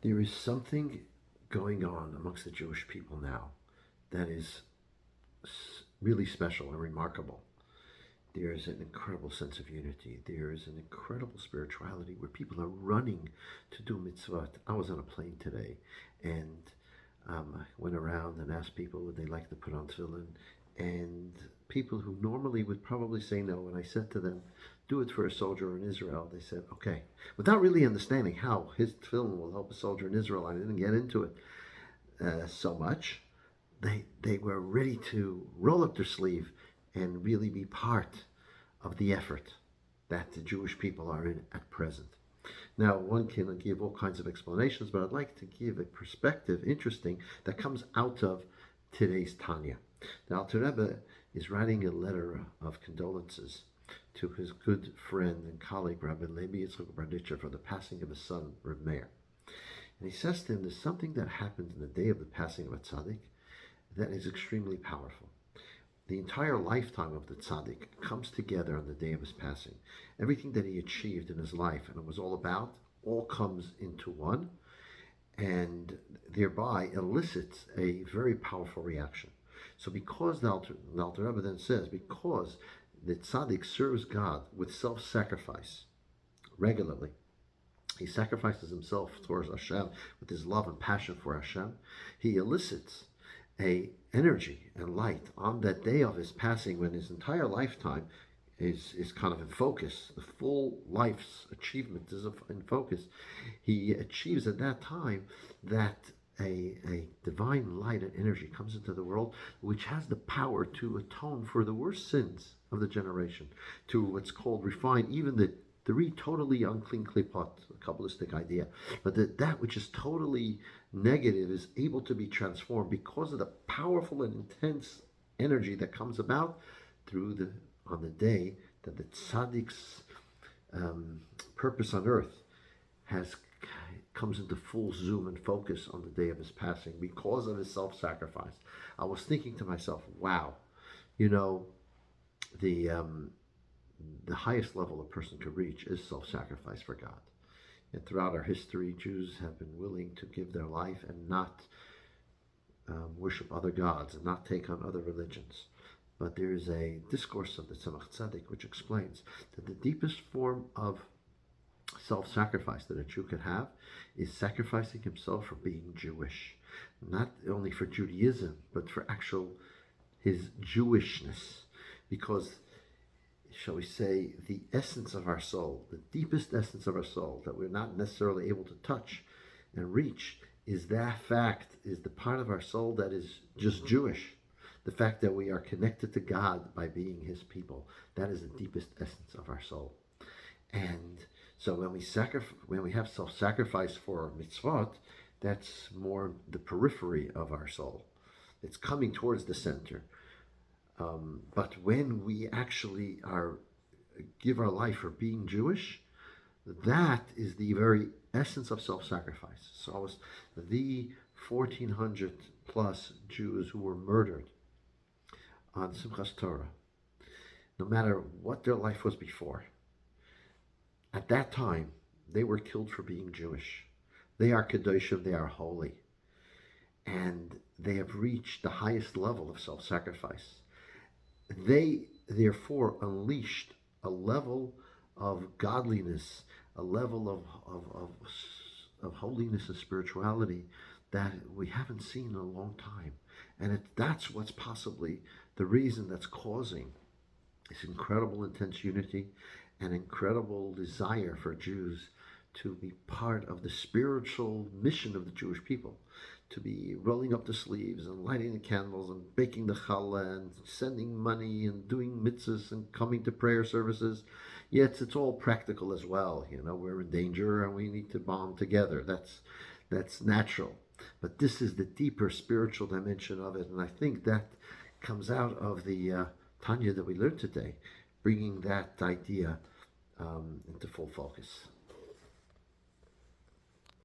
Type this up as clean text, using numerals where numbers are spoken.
There is something going on amongst the Jewish people now that is really special and remarkable. There is an incredible sense of unity. There is an incredible spirituality where people are running to do mitzvot. I was on a plane today and I went around and asked people would they like to put on tefillin. And people who normally would probably say no, when I said to them, do it for a soldier in Israel, they said, okay. Without really understanding how his tefillin will help a soldier in Israel, I didn't get into it so much. They were ready to roll up their sleeve and really be part of the effort that the Jewish people are in at present. Now, one can give all kinds of explanations, but I'd like to give a perspective, interesting, that comes out of today's Tanya. The Alter Rebbe is writing a letter of condolences to his good friend and colleague, Rabbi Levi Yitzchak Berditcher, for the passing of his son, Reb Meir. And he says to him, there's something that happened in the day of the passing of a tzaddik that is extremely powerful. The entire lifetime of the tzaddik comes together on the day of his passing. Everything that he achieved in his life and it was all about, all comes into one, and thereby elicits a very powerful reaction. So because the Alter Rebbe then says, because the tzaddik serves God with self-sacrifice regularly, he sacrifices himself towards Hashem with his love and passion for Hashem, he elicits a energy and light on that day of his passing when his entire lifetime is kind of in focus. The full life's achievement is in focus. He achieves at that time that a divine light and energy comes into the world which has the power to atone for the worst sins of the generation, to what's called refine even the three totally unclean klipot, a Kabbalistic idea, but that which is totally negative is able to be transformed because of the powerful and intense energy that comes about on the day that the tzaddik's purpose on earth comes into full zoom and focus on the day of his passing because of his self-sacrifice. I was thinking to myself, wow, the highest level a person could reach is self-sacrifice for God. And throughout our history, Jews have been willing to give their life and not worship other gods and not take on other religions. But there is a discourse of the Tzemach Tzedek which explains that the deepest form of self-sacrifice that a Jew can have is sacrificing himself for being Jewish. Not only for Judaism, but for his Jewishness. Because, shall we say, the essence of our soul, the deepest essence of our soul that we're not necessarily able to touch and reach, is the part of our soul that is just Jewish. The fact that we are connected to God by being his people. That is the deepest essence of our soul. And so when we have self-sacrifice for mitzvot, that's more the periphery of our soul. It's coming towards the center. But when we actually give our life for being Jewish, that is the very essence of self-sacrifice. So the 1,400 plus Jews who were murdered on Simchas Torah, no matter what their life was before, at that time, they were killed for being Jewish. They are Kedoshim, they are holy. And they have reached the highest level of self-sacrifice. They, therefore, unleashed a level of godliness, a level of holiness and spirituality that we haven't seen in a long time. And that's what's possibly the reason that's causing this incredible intense unity and incredible desire for Jews to be part of the spiritual mission of the Jewish people, to be rolling up the sleeves and lighting the candles and baking the challah and sending money and doing mitzvahs and coming to prayer services. Yet it's all practical as well. We're in danger and we need to bond together. That's natural. But this is the deeper spiritual dimension of it, and I think that comes out of the Tanya that we learned today, bringing that idea into full focus.